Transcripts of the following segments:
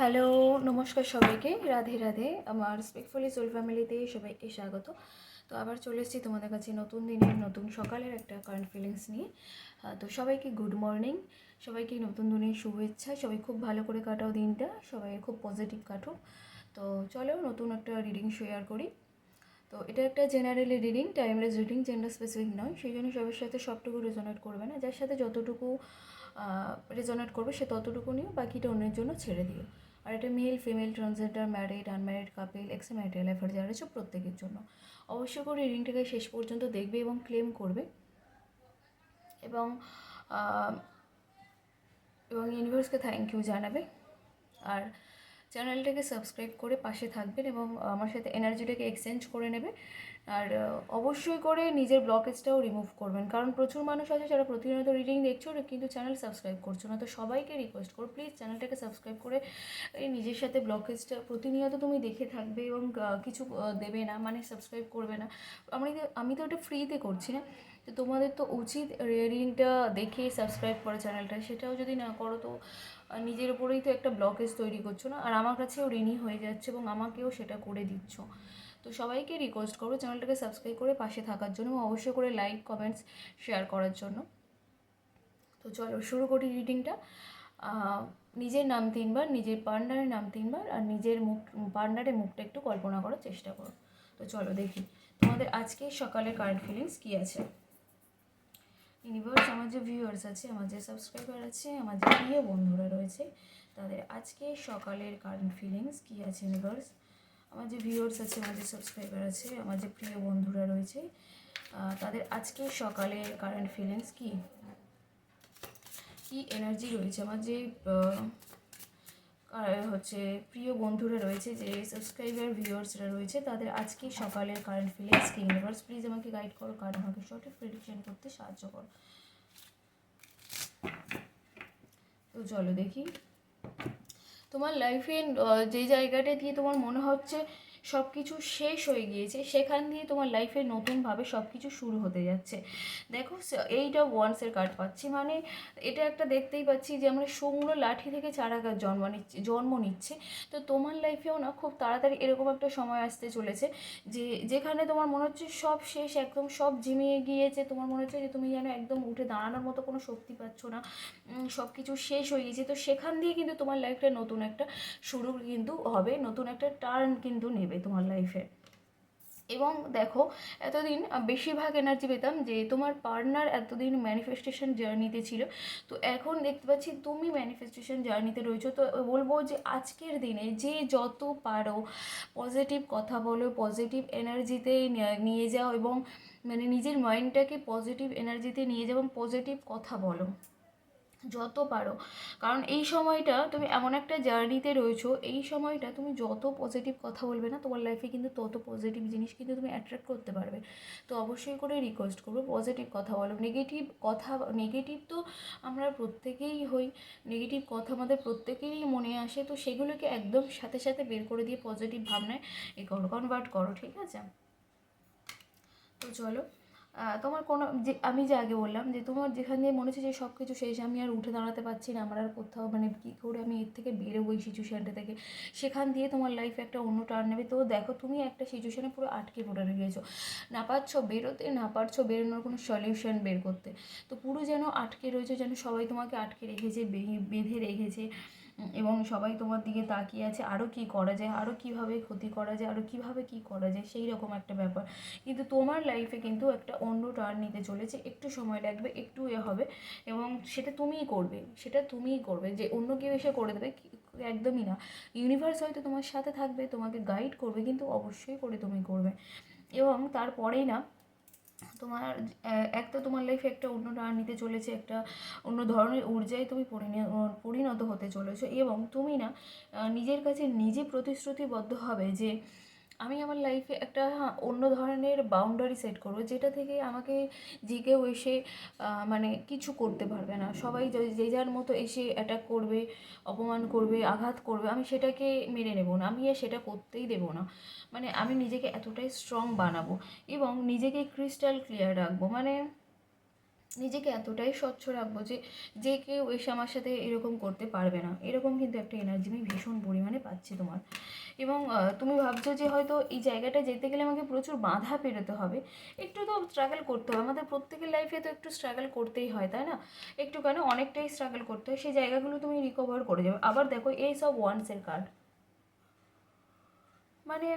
Hello, নমস্কার সবাইকে। রাধে রাধে। আমার স্পিকফুলি সোল ফ্যামিলিতে সবাইকে স্বাগত। তো আবার চলে এসেছি তোমাদের কাছে নতুন দিনের নতুন সকালের একটা কারেন্ট ফিলিংস নিয়ে। তো সবাইকে গুড মর্নিং, সবাইকে নতুন দিনের শুভেচ্ছা। সবাই খুব ভালো করে কাটাও দিনটা, সবাই খুব পজিটিভ কাটো। তো চলো নতুন একটা রিডিং শেয়ার করি। তো এটা একটা generally reading, timeless reading, gender specific নয়, সেই জন্য সবার সাথে সবটুকু রেজোনেট করবে না। যার সাথে যতটুকু রেজোনেট করবে সে ততটুকু নিও, বাকিটা অন্যের জন্য ছেড়ে দিও। আর এটা male, female, transgender, married, unmarried couple, ex marital লাইফার যারা আছে প্রত্যেকের জন্য। অবশ্যই করে রিডিংটাকে শেষ পর্যন্ত দেখবে এবং ক্লেম করবে এবং এবং ইউনিভার্সকে থ্যাংক ইউ জানাবে। আর চ্যানেলটাকে সাবস্ক্রাইব করে পাশে থাকবেন এবং আমার সাথে এনার্জিটাকে এক্সচেঞ্জ করে নেবে। আর অবশ্যই করে নিজের ব্লকেজটাও রিমুভ করবেন, কারণ প্রচুর মানুষ আছে যারা প্রতিনিয়ত রিডিং দেখছো কিন্তু চ্যানেল সাবস্ক্রাইব করছো না। তো সবাইকে রিকোয়েস্ট করো, প্লিজ চ্যানেলটাকে সাবস্ক্রাইব করে এই নিজের সাথে ব্লকেজটা প্রতিনিয়ত তুমি দেখে থাকবে এবং কিছু দেবে না, মানে সাবস্ক্রাইব করবে না। আমি তো ওটা ফ্রিতে করছি না, তো তোমাদের তো উচিত রিডিংটা দেখে সাবস্ক্রাইব করা চ্যানেলটা। সেটাও যদি না করো তো নিজের উপরেই তো একটা ব্লকেজ তৈরি করছো না, আর আমার কাছেও ঋণী হয়ে যাচ্ছে এবং আমাকেও সেটা করে দিচ্ছ। তো সবাইকে রিকোয়েস্ট করবো চ্যানেলটাকে সাবস্ক্রাইব করে পাশে থাকার জন্য এবং অবশ্যই করে লাইক, কমেন্টস, শেয়ার করার জন্য। তো চলো শুরু করি রিডিংটা। নিজের নাম 3বার, নিজের পার্টনারের নাম 3বার, আর নিজের পার্টনারের মুখটা একটু কল্পনা করার চেষ্টা করো। তো চলো দেখি তোমাদের আজকে সকালে কারেন্ট ফিলিংস কী আছে। ইউনিভার্স, আমার যে ভিউয়ার্স আছে, আমার যে সাবস্ক্রাইবার আছে, আমার যে প্রিয় বন্ধুরা রয়েছে, তাদের আজকে সকালের কারেন্ট ফিলিংস কী আছে ইউনিভার্স। আমার যে ভিউয়ার্স আছে, আমার যে সাবস্ক্রাইবার আছে, আমার যে প্রিয় বন্ধুরা রয়েছে, তাদের আজকে সকালের কারেন্ট ফিলিংস কী কী এনার্জি রয়েছে। আমার যে প্রিয় বন্ধুরা রয়েছে, যে সাবস্ক্রাইবার ভিউয়ার্সরা রয়েছে, তাদের আজকে সকালের কারেন্ট ফিলিংস কী ইউনিভার্স। প্লিজ আমাকে গাইড করো, কারণ আমাকে সঠিক প্রেডিকশন করতে সাহায্য করো। তো চলো দেখি তোমার লাইফে যে জায়গাটা দিয়ে তোমার মনে হচ্ছে সব কিছু শেষ হয়ে গিয়েছে, সেখান দিয়ে তোমার লাইফে নতুনভাবে সব কিছু শুরু হতে যাচ্ছে। দেখো, এইটা ওয়ান্সের কার্ড পাচ্ছি, মানে এটা একটা দেখতেই পাচ্ছি যে আমরা শুকনো লাঠি থেকে চারা গাছ জন্ম নিচ্ছে। তো তোমার লাইফেও না খুব তাড়াতাড়ি এরকম একটা সময় আসতে চলেছে যেখানে তোমার মনে হচ্ছে সব শেষ, একদম সব ঝিমিয়ে গিয়েছে। তোমার মনে হচ্ছে যে তুমি যেন একদম উঠে দাঁড়ানোর মতো কোনো শক্তি পাচ্ছ না, সব কিছু শেষ হয়ে গেছে। তো সেখান দিয়ে কিন্তু তোমার লাইফটা নতুন একটা শুরু কিন্তু হবে, নতুন একটা টার্ন কিন্তু নেবে তোমার লাইফে। এবং দেখো, এতদিন বেশিরভাগ এনার্জি পেতাম যে তোমার পার্টনার এতদিন ম্যানিফেস্টেশন জার্নিতে ছিল, তো এখন দেখতে পাচ্ছি তুমি ম্যানিফেস্টেশন জার্নিতে রয়েছো। তো বলবো যে আজকের দিনে যে যত পারো পজিটিভ কথা বলো, পজিটিভ এনার্জিতে নিয়ে যাও এবং মানে নিজের মাইন্ডটাকে পজিটিভ এনার্জিতে নিয়ে যাও এবং পজিটিভ কথা বলো যত পারো। কারণ এই সময়টা তুমি এমন একটা জার্নিতে রয়েছো, এই সময়টা তুমি যত পজিটিভ কথা বলবে না, তোমার লাইফে কিন্তু তত পজিটিভ জিনিস কিন্তু তুমি অ্যাট্রাক্ট করতে পারবে। তো অবশ্যই করে রিকোয়েস্ট করবো পজিটিভ কথা বলো। নেগেটিভ তো আমরা প্রত্যেকেই হই, নেগেটিভ কথা আমাদের প্রত্যেকেরই মনে আসে। তো সেগুলোকে একদম সাথে সাথে বের করে দিয়ে পজিটিভ ভাবনায় কনভার্ট করো, ঠিক আছে। তো চলো, তোমার কোনো যে আমি যে আগে বললাম যে তোমার যেখানে মনে হচ্ছে যে সব কিছু শেষ, আমি আর উঠে দাঁড়াতে পারছি না, আমার আর কোথাও মানে কী করে আমি এর থেকে বেরোবো এই সিচুয়েশানটা থেকে, সেখান দিয়ে তোমার লাইফে একটা অন্য টার্ন নেবে। তো দেখো, তুমি একটা সিচুয়েশানে পুরো আটকে পড়ে রয়েছো, না পারছো বেরোতে, না পারছো বেরোনোর কোনো সলিউশন বের করতে। তো পুরো যেন আটকে রয়েছে, যেন সবাই তোমাকে আটকে রেখেছে, বেঁধে রেখেছে এবং সবাই তোমার দিকে তাকিয়ে আছে আরও কী করা যায়, আরও কীভাবে ক্ষতি করা যায়, আরও কীভাবে কী করা যায়, সেই রকম একটা ব্যাপার। কিন্তু তোমার লাইফে কিন্তু একটা অন্য টার্ন নিতে চলেছে, একটু সময় লাগবে, একটু হবে এবং সেটা তুমিই করবে, যে অন্য কেউ এসে করে দেবে একদমই না। ইউনিভার্স হয়তো তোমার সাথে থাকবে, তোমাকে গাইড করবে, কিন্তু অবশ্যই করে তুমি করবে। এবং তারপরেই না তোমার একটা তোমার লাইফে একটা অন্য টার্ন নিতে চলেছে, একটা অন্য ধরনের ঊর্জায় তুমি পরিণত হতে চলেছো। এবং তুমি না নিজের কাছে নিজে প্রতিশ্রুতিবদ্ধ হবে যে আমি আমার লাইফে একটা অন্য ধরনের বাউন্ডারি সেট করবো, যেটা থেকে আমাকে যে কেউ এসে মানে কিছু করতে পারবে না। সবাই যে যার মতো এসে অ্যাটাক করবে, অপমান করবে, আঘাত করবে, আমি সেটাকে মেনে নেব না, আমি সেটা করতেই দেবো না। মানে আমি নিজেকে এতটাই স্ট্রং বানাবো এবং নিজেকে ক্রিস্টাল ক্লিয়ার রাখবো। মানে নিজেকে এতটাই স্বচ্ছ রাখবো যে যে কেউ এসে আমার সাথে এরকম করতে পারবে না, এরকম কিন্তু একটা এনার্জি আমি ভীষণ পরিমাণে পাচ্ছি তোমার। এবং তুমি ভাবছো যে হয়তো এই জায়গাটা যেতে গেলে আমাকে প্রচুর বাধা পেরোতে হবে, একটু তো স্ট্রাগল করতে হবে, আমাদের প্রত্যেকের লাইফে তো একটু স্ট্রাগল করতেই হয়, তাই না? একটু কেন, অনেকটাই স্ট্রাগল করতে হয়, সেই জায়গাগুলো তুমি রিকভার করে যাবে। আবার দেখো এই সব ওয়ান্সের কার্ড, মানে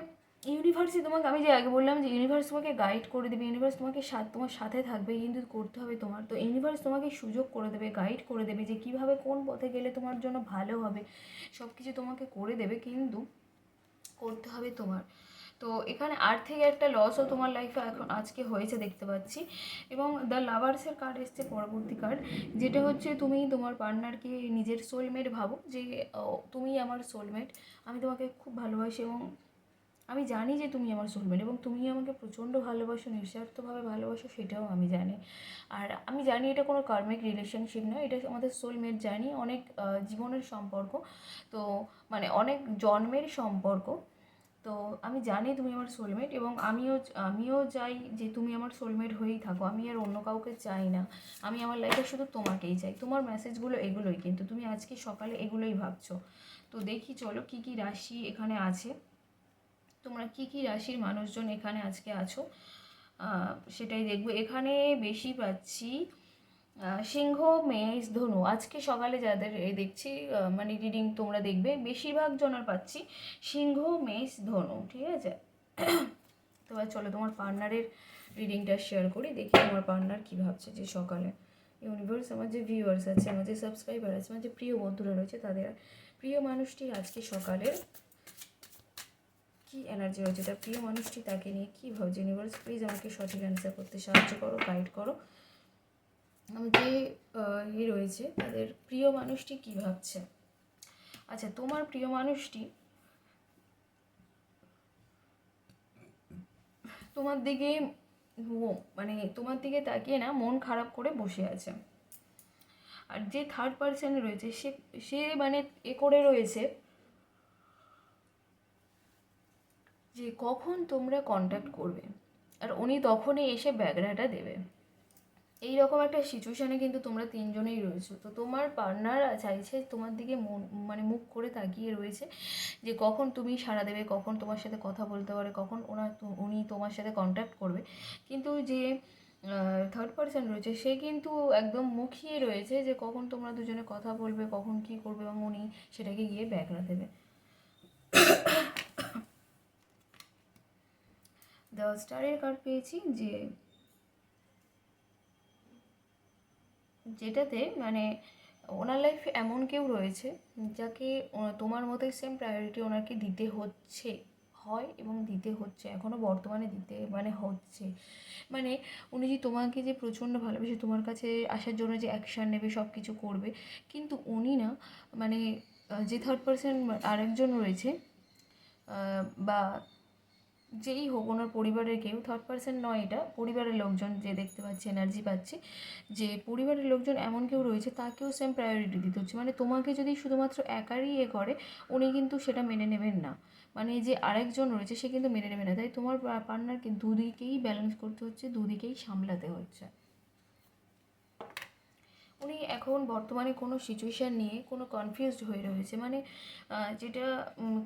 ইউনিভার্সই তোমাকে, আমি যে আগে বললাম যে ইউনিভার্স তোমাকে গাইড করে দেবে, ইউনিভার্স তোমাকে তোমার সাথে থাকবে, কিন্তু করতে হবে তোমার। তো ইউনিভার্স তোমাকে সুযোগ করে দেবে, গাইড করে দেবে যে কীভাবে কোন পথে গেলে তোমার জন্য ভালো হবে, সব কিছু তোমাকে করে দেবে, কিন্তু করতে হবে তোমার। তো এখানে আর্থিক একটা লসও তোমার লাইফে এখন আজকে হয়েছে দেখতে পাচ্ছি। এবং দ্য লাভার্সের কার্ড এসছে পরবর্তী কার্ড, যেটা হচ্ছে তুমি তোমার পার্টনারকে নিজের সোলমেট ভাবো, যে তুমি আমার সোলমেট, আমি তোমাকে খুব ভালোবাসি এবং আমি জানি যে তুমি আমার সোলমেট, এবং তুমি আমাকে প্রচণ্ড ভালোবাসো, নিঃস্বার্থভাবে ভালোবাসো, সেটাও আমি জানি। আর আমি জানি এটা কোনো কার্মিক রিলেশনশিপ নয়, এটা আমাদের সোলমেট, জানি অনেক জীবনের সম্পর্ক, তো মানে অনেক জন্মের সম্পর্ক। তো আমি জানি তুমি আমার সোলমেট, এবং আমিও চাই যে তুমি আমার সোলমেট হয়েই থাকো, আমি আর অন্য কাউকে চাই না, আমি আমার লাইফে শুধু তোমাকেই চাই। তোমার মেসেজগুলো এগুলোই, কিন্তু তুমি আজকে সকালে এগুলোই ভাবছো। তো দেখি চলো কী কী রাশি এখানে আছে, তোমরা কী কী রাশির মানুষজন এখানে আজকে আছো, সেটাই দেখবো। এখানে বেশি পাচ্ছি সিংহ, মেষ, ধনু। আজকে সকালে যাদের দেখছি মানে রিডিং তোমরা দেখবে, বেশিরভাগ জনের পাচ্ছি সিংহ, মেষ, ধনু, ঠিক আছে? তো চলো তোমার পার্টনারের রিডিংটা শেয়ার করি, দেখি তোমার পার্টনার কী ভাবছে যে সকালে। ইউনিভার্স, আমার যে ভিউয়ার্স আছে, আমার যে সাবস্ক্রাইবার আছে, আমার যে প্রিয় বন্ধুরা রয়েছে, তাদের প্রিয় মানুষটি আজকে সকালের কি এনার্জি রয়েছে, তার প্রিয় মানুষটি তাকে নিয়ে কী ভাবছে। ইউনিভার্স প্লিজ আমাকে সঠিক অ্যান্সার করতে সাহায্য করো, গাইড করো। আমার যে রয়েছে তাদের প্রিয় মানুষটি কী ভাবছে। আচ্ছা, তোমার প্রিয় মানুষটি তোমার দিকে মানে তোমার দিকে তাকিয়ে না মন খারাপ করে বসে আছে। আর যে থার্ড পার্সন রয়েছে সে সে মানে করে রয়েছে যে কখন তোমরা কন্ট্যাক্ট করবে, আর উনি তখনই এসে ব্যাগরাটা দেবে। এই রকম একটা সিচুয়েশানে কিন্তু তোমরা তিনজনেই রয়েছো। তো তোমার পার্টনার চাইছে তোমার দিকে মানে মুখ করে তাকিয়ে রয়েছে যে কখন তুমি সাড়া দেবে, কখন তোমার সাথে কথা বলতে পারে, কখন উনি তোমার সাথে কন্ট্যাক্ট করবে। কিন্তু যে থার্ড পার্সন রয়েছে সে কিন্তু একদম মুখিয়ে রয়েছে যে কখন তোমরা দুজনে কথা বলবে, কখন কী করবে, এবং উনি সেটাকে গিয়ে ব্যাগরা দেবে। দ্য স্টারের কার্ড পেয়েছি, যেটাতে মানে ওনার লাইফে এমন কেউ রয়েছে যাকে তোমার মতোই সেম প্রায়োরিটি ওনাকে দিতে হচ্ছে, হয় এবং দিতে হচ্ছে, এখনও বর্তমানে দিতে মানে হচ্ছে। মানে উনি যে তোমাকে যে প্রচণ্ড ভালোবেসে তোমার কাছে আসার জন্য যে অ্যাকশান নেবে, সব কিছু করবে, কিন্তু উনি না মানে যে থার্ড পার্সন আরেকজন রয়েছে বা যেই হোক, ওনার পরিবারের কেউ, থার্ড পার্সন নয়, এটা পরিবারের লোকজন যে দেখতে পাচ্ছি, এনার্জি পাচ্ছি যে পরিবারের লোকজন এমন কেউ রয়েছে তাকেও সেম প্রায়োরিটি দিতে হচ্ছে। মানে তোমাকে যদি শুধুমাত্র একারই করে, উনি কিন্তু সেটা মেনে নেবেন না, মানে যে আরেকজন রয়েছে সে কিন্তু মেনে নেবে না। তাই তোমার পার্টনারকে দুদিকেই ব্যালেন্স করতে হচ্ছে, দুদিকেই সামলাতে হচ্ছে। উনি এখন বর্তমানে কোনো সিচুয়েশান নিয়ে কোনো কনফিউজড হয়ে রয়েছে, মানে যেটা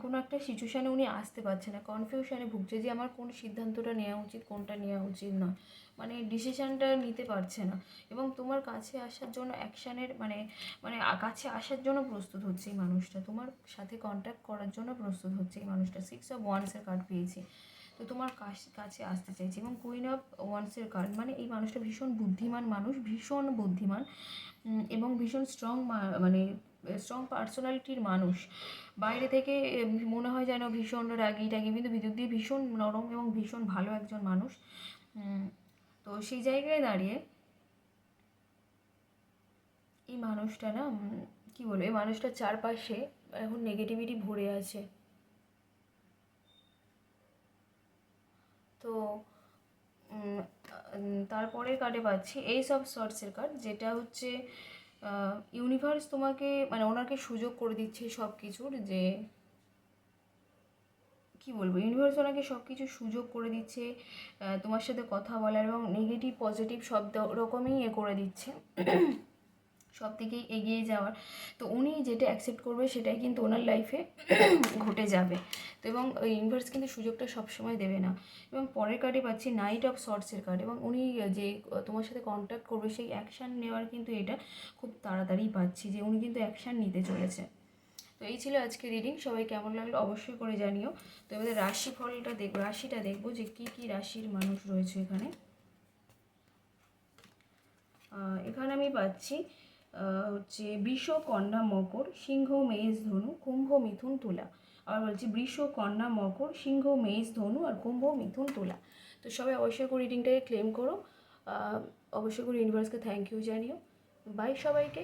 কোনো একটা সিচুয়েশানে উনি আসতে পারছে না, কনফিউশনে ভুগছে যে আমার কোন সিদ্ধান্তটা নেওয়া উচিত, কোনটা নেওয়া উচিত নয়, মানে ডিসিশানটা নিতে পারছে না। এবং তোমার কাছে আসার জন্য অ্যাকশানের মানে মানে কাছে আসার জন্য প্রস্তুত হচ্ছে এই মানুষটা, তোমার সাথে কন্ট্যাক্ট করার জন্য প্রস্তুত হচ্ছে এই মানুষটা। 6 অফ ওয়ান্সের কার্ড পেয়েছি, তো তোমার কাছে আসতে চাইছে। এবং কুইন অফ ওয়ান্সের কার্ড, মানে এই মানুষটা ভীষণ বুদ্ধিমান মানুষ, ভীষণ বুদ্ধিমান এবং ভীষণ মানে স্ট্রং পার্সোনালিটির মানুষ। বাইরে থেকে মনে হয় যেন ভীষণ রাগী টাগি, কিন্তু ভিতর দিয়ে ভীষণ নরম এবং ভীষণ ভালো একজন মানুষ। তো সেই জায়গায় দাঁড়িয়ে এই মানুষটা না কী বলবো, এই মানুষটার চারপাশে এখন নেগেটিভিটি ভরে আছে। তো তারপরের কার্ডে পাচ্ছি এইস অফ সর্টসের কার্ড, যেটা হচ্ছে ইউনিভার্স তোমাকে মানে ওনাকে সুযোগ করে দিচ্ছে সব কিছুর, যে কী বলবো, ইউনিভার্স ওনাকে সব কিছু সুযোগ করে দিচ্ছে তোমার সাথে কথা বলার, এবং নেগেটিভ পজিটিভ সব রকমই করে দিচ্ছে সব দিকেই এগিয়ে যাওয়ার। তো উনি যেটা অ্যাকসেপ্ট করবে সেটাই কিন্তু ওনার লাইফে ঘটে যাবে। তো এবং ইউনিভার্স কিন্তু সুযোগটা সবসময় দেবে না। এবং পরের কার্ডে পাচ্ছি নাইট অফ সর্টসের কার্ড, এবং উনি যে তোমার সাথে কন্ট্যাক্ট করবে সেই অ্যাকশান নেওয়ার কিন্তু এটা খুব তাড়াতাড়ি পাচ্ছি যে উনি কিন্তু অ্যাকশান নিতে চলেছে। তো এই ছিল আজকে রিডিং। সবাই কেমন লাগলো অবশ্যই করে জানিও। তো এবারে রাশিফলটা দেখবো, রাশিটা দেখবো যে কী কী রাশির মানুষ রয়েছে এখানে। এখানে আমি পাচ্ছি হচ্ছে বৃষ, কন্যা, মকর, সিংহ, মেষ, ধনু, কুম্ভ, মিথুন, তুলা। আবার বলছি বৃষ, কন্যা, মকর, সিংহ, মেষ, ধনু আর কুম্ভ, মিথুন, তুলা। তো সবাই অবশ্যই করে রিডিংটাকে ক্লেম করো, অবশ্যই করে ইউনিভার্সকে থ্যাংক ইউ জানিও। বাই সবাইকে।